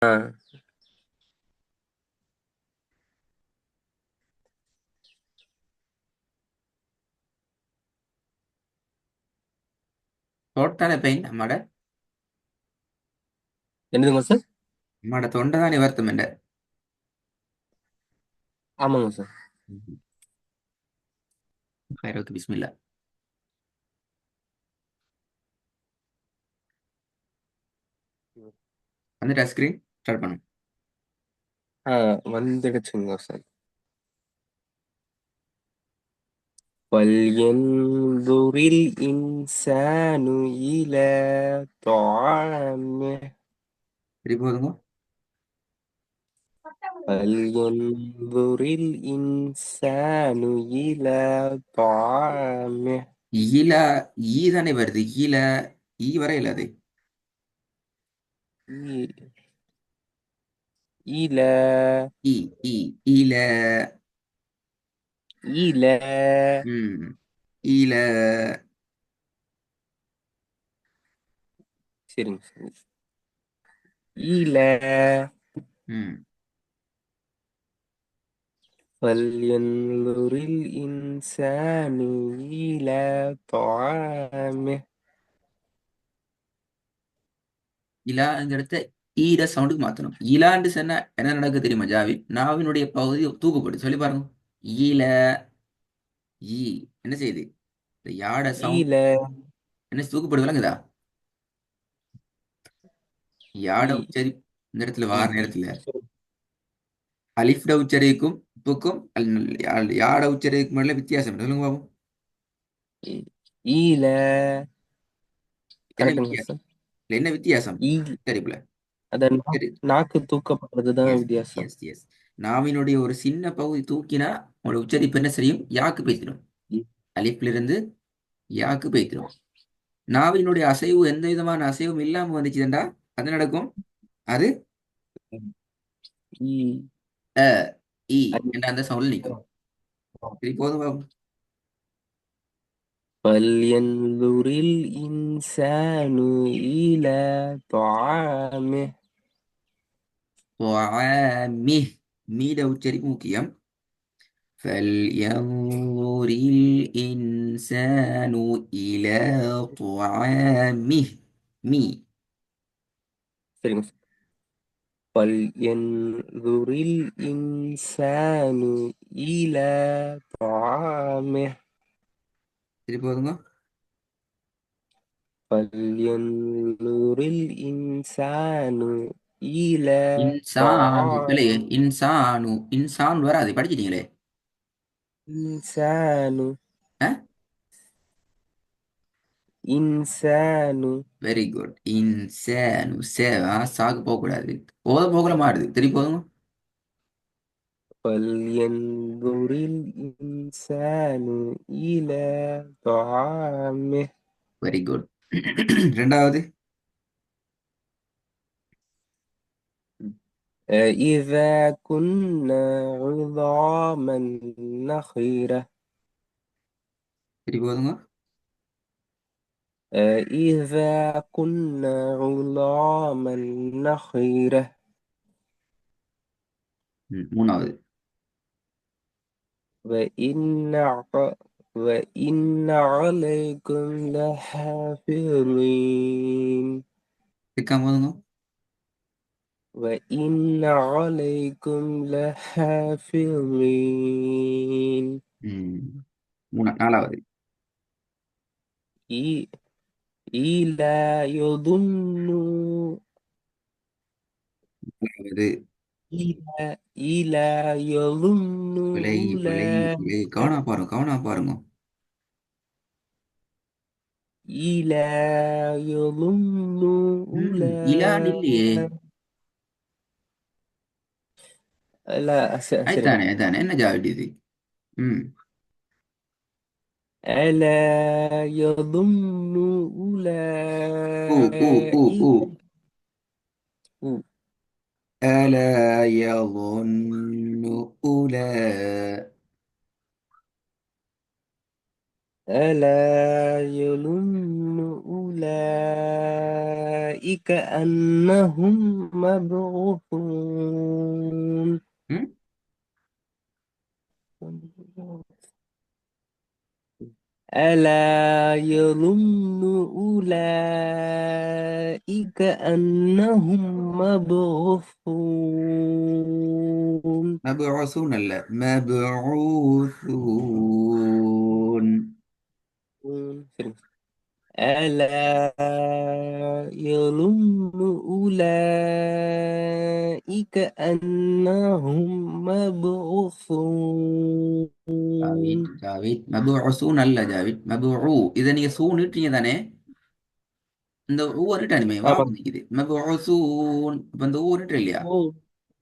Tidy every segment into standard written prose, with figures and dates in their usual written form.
ஆ total pain நம்மட என்னதுங்க sir? நம்மட தொண்டை தான் நிவர்த்தம் என்ற ஆமாங்க சார். கைரோக்கு பிஸ்மில்லா. அந்த டச் ஸ்கிரீன் ஸ்டார்ட் பண்ணும். ஆ வந்துடுச்சுங்க சார். فلينظر الإنسان إلى طعامه. சரி போதுங்க. فلينظر الإنسان إلى طعامه. ஈல ஈ தானே வருது ஈல ஈ வர இல்லாது. إ- إلى ஈ ஈ ஈல. إلى ம் ஈல. சரிங்க சார். إلى ம் فلينظر الإنسان إلى طعامه. இலாங்கிற இடத்த ஈர சவுண்டுக்கு மாத்தணும். ஈலான்னு சொன்னா என்ன நடக்கு தெரியுமா ஜாவி? நாவினுடைய பகுதி தூக்குப்படும். சொல்லி பாருங்க. ஈல ஈ என்ன செய்யுது? இந்த யாட சவுண்ட் إلى என்ன தூக்குப்படு விளங்குதா? யாட إي உச்சரி இந்த இடத்துல வார إي إي நேரத்துல அலிஃப்ட உச்சரிக்கும் உப்புக்கும் யாட உச்சரிக்கும் மேல வித்தியாசம் என்ன? சொல்லுங்க பாப்போம். إي إلى என்ன கரெக்டுங்களா வித்தியாசம்? சார்? இல்ல, என்ன வித்தியாசம் ஈ சரிப்புல? அத சரி. நாக்கு தூக்கப்படுறது தான் எஸ் வித்தியாசம். S S. நாவினுடைய ஒரு சின்ன பகுதி தூக்கினா உங்களோட உச்சரிப்பு என்ன செய்யும்? யாக்கு பேசிடும். இ அலிஃப்ல இருந்து யாக்கு பேசிடும். நாவினுடைய அசைவு எந்த விதமான அசைவும் இல்லாம வந்துச்சுதுண்டா அது நடக்கும். அது இ அ இ அது என்ற அந்த சவுண்ட்ல நிற்கும். சரி போதும் பாப்போம். فلينظر الإنسان إلى طعامه. وعامه மீட உச்சரிப்பு முக்கியம். فلينظر الإنسان إلى طعامه. மீ சரிங்க சார். فلينظر الإنسان إلى طعامه. சரி போதுங்க. فلينظر الإنسان إلى இன்சானு இல்லையே, طعامه. இன்சானு இன்சான் வராது, படிச்சிட்டீங்களே. إنسان إنسان வெரி குட். இன்சானு சேவா சாக்கு போகக்கூடாது. போத போகல மாறுது. திருப்பி போதுங்க. فلينظر الإنسان إلى طعامه. Very good. ரெண்டாவது. إذا كنا عظاما نخرة. திருப்பி போதுங்க. إذا كنا عظاما نخرة. மூணாவது. وإن ع- وإن عليكم لحافظين. சிக்காம போதுங்க. وإن عليكم لحافظين. ம் நாலாவது. إي إلا يظن. நாலாவது. إلا يظن விலை விலை விலை أولئك. கவனா பாருங்க, கவனா பாருங்க. إلا يظن இலான்னு இல்லையே. أولئك. لا سريع. அதுதானே அதுதானே என்ன ஜாவிட்டு இது? ம் ألا يظن ஊ ஊ ஊ ஊ. أولئك. ألا يظن أولئك. ألا يظن أولئك أنهم مبعوثون ம் ألا يظن أولئك أنهم مبعوثون மபூசூன் அல்ல மபூசூன். சரிங்க. ألا يظن أولئك أنهم مبعوثون ஜாவித் ஜாவித் மபூசூன் அல்ல ஜாவித் மபூ. இதை நீங்க சூ நீட்டீங்க தானே. இந்த ஊ நிட்டானுமே வாவு ஆமாம். நிக்குது மபூசூன். இப்ப இந்த ஊ நிட்டு இல்லையா. ஓ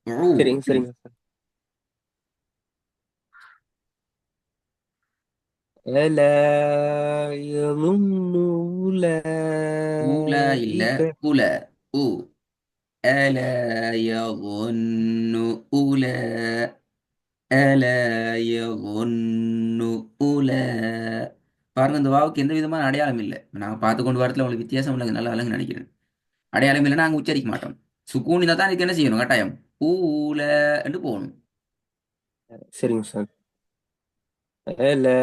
ஊ. சரிங்க சரிங்க சார். ألا يظن ஊலா இல்ல أولئك உல. ஊ. ألا يظن أولئك. ألا يظن أولئك. பாருங்க இந்த வாவுக்கு எந்த விதமான அடையாளம் இல்லை. நாங்கள் பார்த்து கொண்டு வரத்துல உங்களுக்கு வித்தியாசம் இல்லைங்க, நல்லா இல்லைங்க நினைக்கிறேன். அடையாளம் இல்லைன்னா நாங்கள் உச்சரிக்க மாட்டோம். சுக்கூன் இருந்தால் தான் இதுக்கு என்ன செய்யணும் கட்டாயம். ஊல என்று போகணும். சரிங்க சார். ألا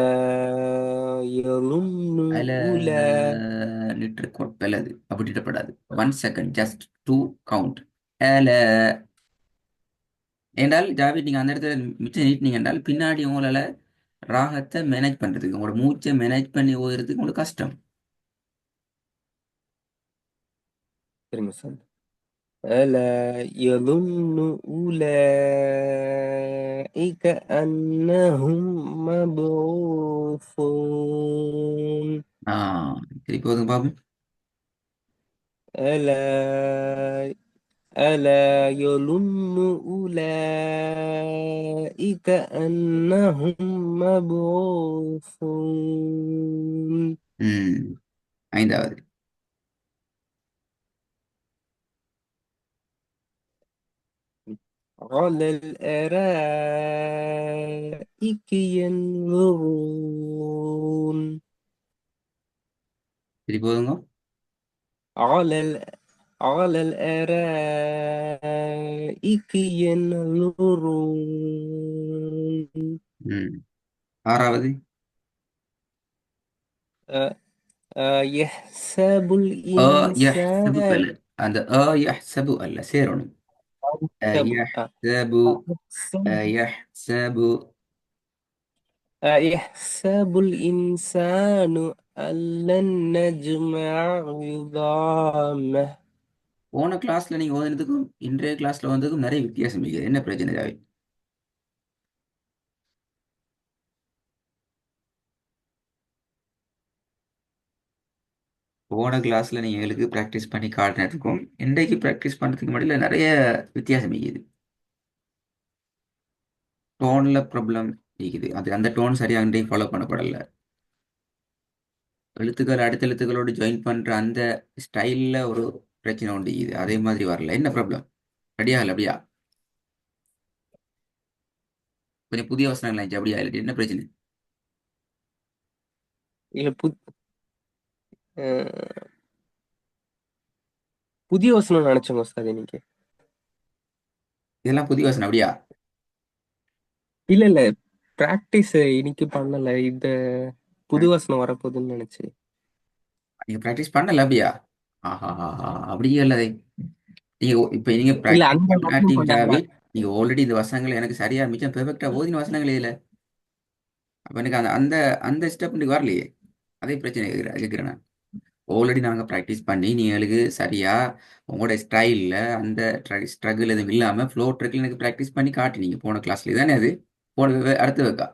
يظن அல أولئك லிட்டர் கொப்பலது அப்படிப்படாது. 1 செகண்ட் ஜஸ்ட் டூ கவுண்ட். அல என்றால் ஜாவித் நீங்க அந்த இடத்துல மிச்சம் நீட்டினீங்க என்றால் பின்னாடி உங்களால ராகத்தை மேனேஜ் பண்றதுக்கு, உங்களோட மூச்சை மேனேஜ் பண்ணி ஓதுறதுக்கு உங்களுக்கு கஷ்டம். சரிங்க சார். ألا يظن أولئك أنهم مبعوثون ஆஹ் திருப்பி ஓதுங்க பாப்போம். ألا ألا يظن أولئك أنهم مبعوثون ம் 5வது. على الأرائك ينظرون திருப்பி ஓதுங்க. على على الأرائك ينظرون ம் 6வது. يحسب அ யஹ்சபு الإنسان அல்ல. அந்த யஹ்சபு அல்ல சேரணும். யஹ்சபு. يحسب யஹ்சபு. يحسب الإنسان أن لن نجمع عظامه போன கிளாஸ்ல நீங்க ஓதுனதுக்கும் இன்றைய கிளாஸ்ல வந்ததுக்கும் நிறைய வித்தியாசம் இருக்குது. என்ன பிரச்சனை ஜாவி? போன கிளாஸ்ல நீங்க எங்களுக்கு ப்ராக்டிஸ் பண்ணி காட்டினதுக்கும் இன்றைக்கு ப்ராக்டிஸ் பண்ணதுக்கு மட்டும் நிறைய வித்தியாசம் இருக்குது. டோன்ல ப்ராப்ளம் இருக்குது. அது அந்த டோன் சரியா இன்றைக்கு ஃபாலோ பண்ணப்படல. எழுத்துக்கள் அடுத்த எழுத்துக்களோடு ஜாயின் பண்ற அந்த ஸ்டைல்ல ஒரு பிரச்சனை உண்டு இது. அதே மாதிரி வரல. என்ன ப்ராப்ளம்? ரெடியா இல்லை அப்படியா? கொஞ்சம் புதிய வசனங்கள் ஆயிடுச்சு அப்படியா இல்லாட்டி என்ன பிரச்சனை? இல்ல அஹ், புதிய வசனம் நினைச்சோங்க சார் இன்னைக்கு. இதெல்லாம் புதிய வசனம் அப்படியா? இல்ல இல்ல பிராக்டிஸ் இன்னைக்கு பண்ணல. இந்த புது வசனம் வரப்போகுதுன்னு நினைச்சு. நீங்க ப்ராக்டிஸ் பண்ணல அப்படியா? ஆஹா ஆஹா அப்படியே இல்லதே. நீங்க இப்ப நீங்க இல்ல ப்ராக்டிஸ் அந்த வசனம் கொஞ்சம் பண்ணாட்டின்றாவே நீங்க ஆல்ரெடி இந்த வசனங்கள் எனக்கு சரியா மிச்சம் பெர்ஃபெக்டா ஓதின வசனங்கள் இதுல. அப்ப எனக்கு அந்த அந்த அந்த ஸ்டெப் இன்னைக்கு வரலையே. அதே பிரச்சனை கேட்கிறேன் நான். ஆல்ரெடி நாங்க ப்ராக்டிஸ் பண்ணி நீங்களுக்கு சரியா உங்களோட ஸ்டைல்ல அந்த ஸ்ட்ரகிள் எதுவும் இல்லாம ஃப்ளோ ட்ரெக்ல எனக்கு ப்ராக்டிஸ் பண்ணி காட்டினீங்க போன கிளாஸ்ல தானே அது. போன அடுத்து வைக்கா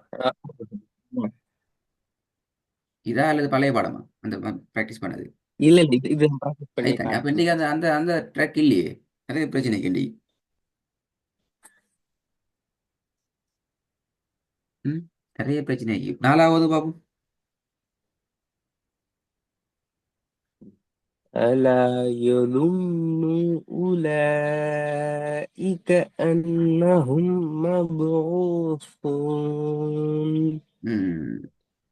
இதா அல்லது பழைய பாடமா அந்த ப்ராக்டிஸ் பண்ணது? இல்ல இல்ல இது ப்ராக்டிஸ் பண்ணி அதுதானே. அப்ப காட்டுங்க. இன்னைக்கு அந்த அந்த அந்த ட்ராக் இல்லையே. அதே பிரச்சனைக்கு இன்னைக்கு. ம் நிறைய பிரச்சனைக்கு 4வது பாபு. ألا يظن أولئك أنهم مبعوثون ம்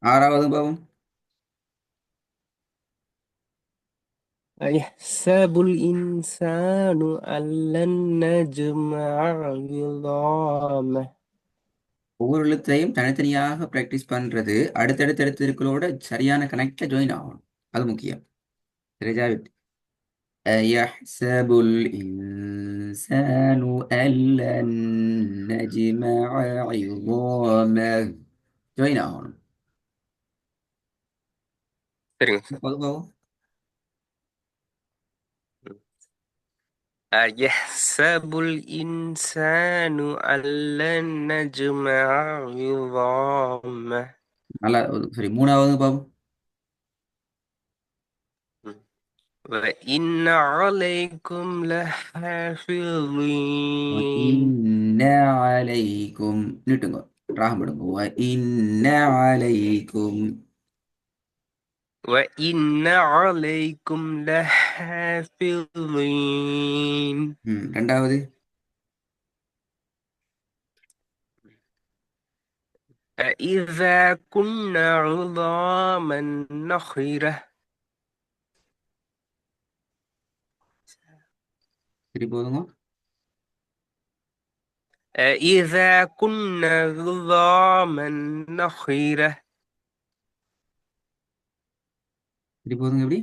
6வது பாபு. أيحسب الإنسان أن لن نجمع عظامه. ஒவ்வொரு எழுத்தையும் தனித்தனியாக ப்ராக்டிஸ் பண்றது அடுத்தடுத்த எழுத்துக்களோட சரியான கனெக்ட்ல ஜாயின் ஆகணும். அது முக்கியம். சரி ஜாவித். أيحسب الإنسان أن لن نجمع عظامه. ஜாயின் ஆகணும். சரிங்க சார். பொதுவாக أيحسب الإنسان أن لن نجمع عظامه. நல்லா சரி மூணாவது பாபு. وإن عليكم لحافظين. وإن عليكم நீட்டுங்க ராகம் விடுங்க. وإن عليكم. وإن عليكم لحافظين. ரெண்டாவது. أإذا كنا عظاما نخرة. சரி போதுங்க. أإذا كنا عظاما نخرة. சரி போதுங்க எப்படி.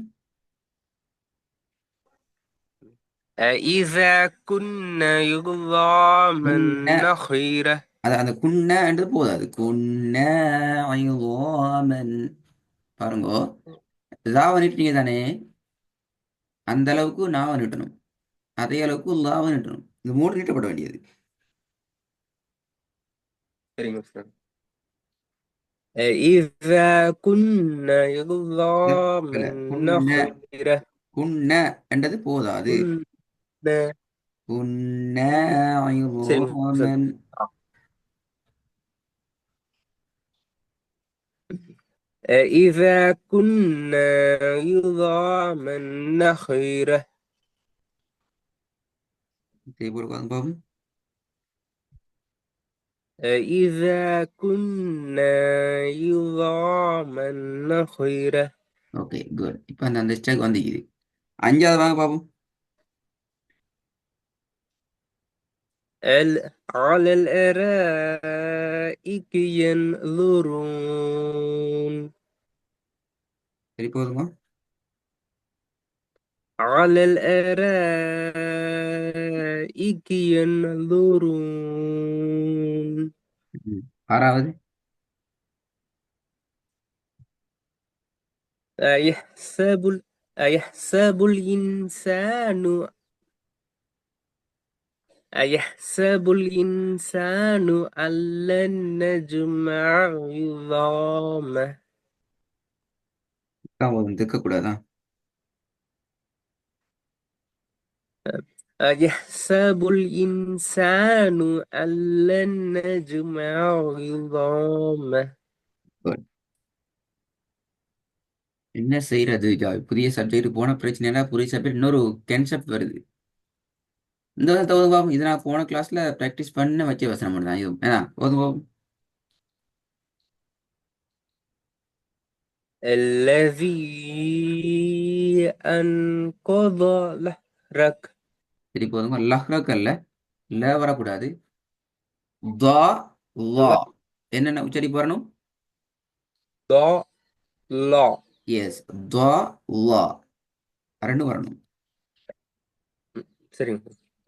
أإذا كنا عظاما குன்ன نخرة. அது அந்த குன்னன்றது போதாது. குன்ன ஐதோமன் பாருங்கோ. லாவை நீட்டினீங்க தானே, அந்த அளவுக்கு நாவை நீட்டணும், அதே அளவுக்கு லாவை நீட்டணும். இந்த மூணு நீட்டப்பட வேண்டியது. சரிங்க சார். أإذا كنا عظاما இல்ல குன்ன نخرة. குன்ன என்றது போதாது. كنا. குன்ன சரிங்க சார். ஐதோமன். أإذا كنا عظاما نخرة. சரி போடுவாங்க பாபு. أإذا كنا عظاما نخرة. Okay good. இப்போ அந்த அந்த ஸ்டேக் வந்துக்குது. அஞ்சாவது வாங்க பாபு. على الأرائك ينظرون. சரி போதுமா. على الأرائك ينظرون. ஆறாவது. أيحسب الإنسان أيحسب الإنسان أن لن نجمع عظامه. போதும் திக்கக்கூடாதா. أيحسب الإنسان أن لن نجمع عظامه. Good. என்ன செய்யறது ஜாய், புதிய சப்ஜெக்ட் போன பிரச்சனை புதிய சப்ஜெக்ட் இன்னொரு கன்செப்ட் வருது. இந்த தகுந்த பாபு இதை நான் போன கிளாஸ்ல ப்ராக்டிஸ் பண்ண வச்ச வசனம் மட்டும் தான் இதுவும் ஏன்னா போதும் பாபு. الذي أنقض ظهرك. சரி போதுங்க. லஹ்ரக் அல்ல, ல வரக்கூடாது. தா லா لا. என்னென்ன உச்சரி வரணும். ضا. لا. எஸ் தா லா ரெண்டு வரணும். சரிங்க.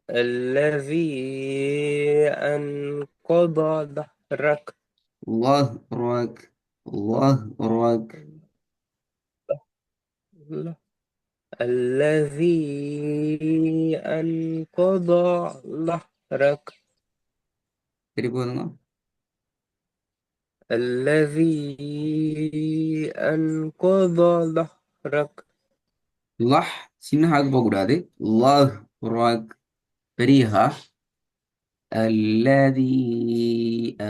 الذي أنقض ظهرك. லஹ்ரக் லஹ்ரக். لا. الذي أنقض ظهرك. சரி போதுங்க. الذي أنقض ظهرك. லஹ் சின்ன ஹாக்கு போகக்கூடாது. லஹ்ரக் பெரிய ஹா. الذي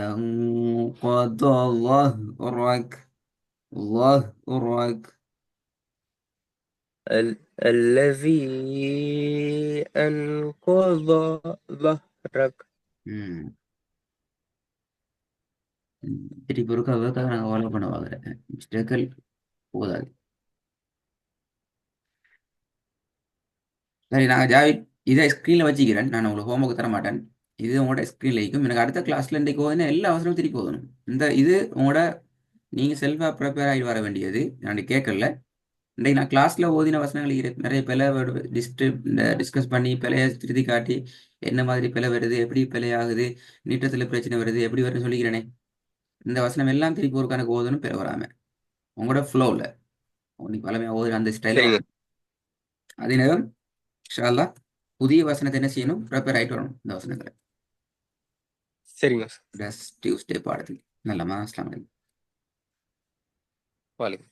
أنقض ظهرك ظهرك. الذي أنقض ظهرك. சரி பொறுக்காக நாங்கள் ஃபாலோ பண்ணுவாங்க. மிஸ்டேக்கள் போதாது. சரி, நான் ஜாவித் இதை ஸ்க்ரீனில் வச்சுக்கிறேன். நான் உங்களுக்கு ஹோம்ஒர்க் தர மாட்டேன். இது உங்களோட ஸ்க்ரீனில் இருக்கும். எனக்கு அடுத்த கிளாஸில் இன்றைக்கு ஓதுனா எல்லா அவசரமும் திருப்பி ஓதணும். இது உங்களோட நீங்கள் செல்ஃபாக ப்ரிப்பேர் ஆகி வர வேண்டியது. நான் கேட்கல. இன்றைக்கு நான் கிளாஸில் ஓதின வசனங்கள் நிறைய பிழை டிஸ்கஸ் பண்ணி பிழையை திருத்தி காட்டி என்ன மாதிரி பிழை வருது, எப்படி பிழை ஆகுது, நீட்டத்தில் பிரச்சனை வருது, எப்படி வருதுன்னு சொல்லிக்கிறேனே. இந்த வசனம் எல்லாம் திருப்பி ஒரு கணக்கு ஓதணும் பிழை வராமல் உங்களோட ஃப்ளோவில் உங்களுக்கு பழமையாக ஓதுன அந்த ஸ்டைலில் சரிங்க. வரணும். அதே நேரம் இன்ஷா அல்லாஹ் புதிய வசனத்தை என்ன செய்யணும், ப்ரிப்பேர் ஆகிட்டு வரணும். இந்த வசனத்தில் சரிங்க. டியூஸ்டே பாடத்தில் நல்லமா. அஸ்ஸலாமு அலைக்கும். வாலிக்கும்.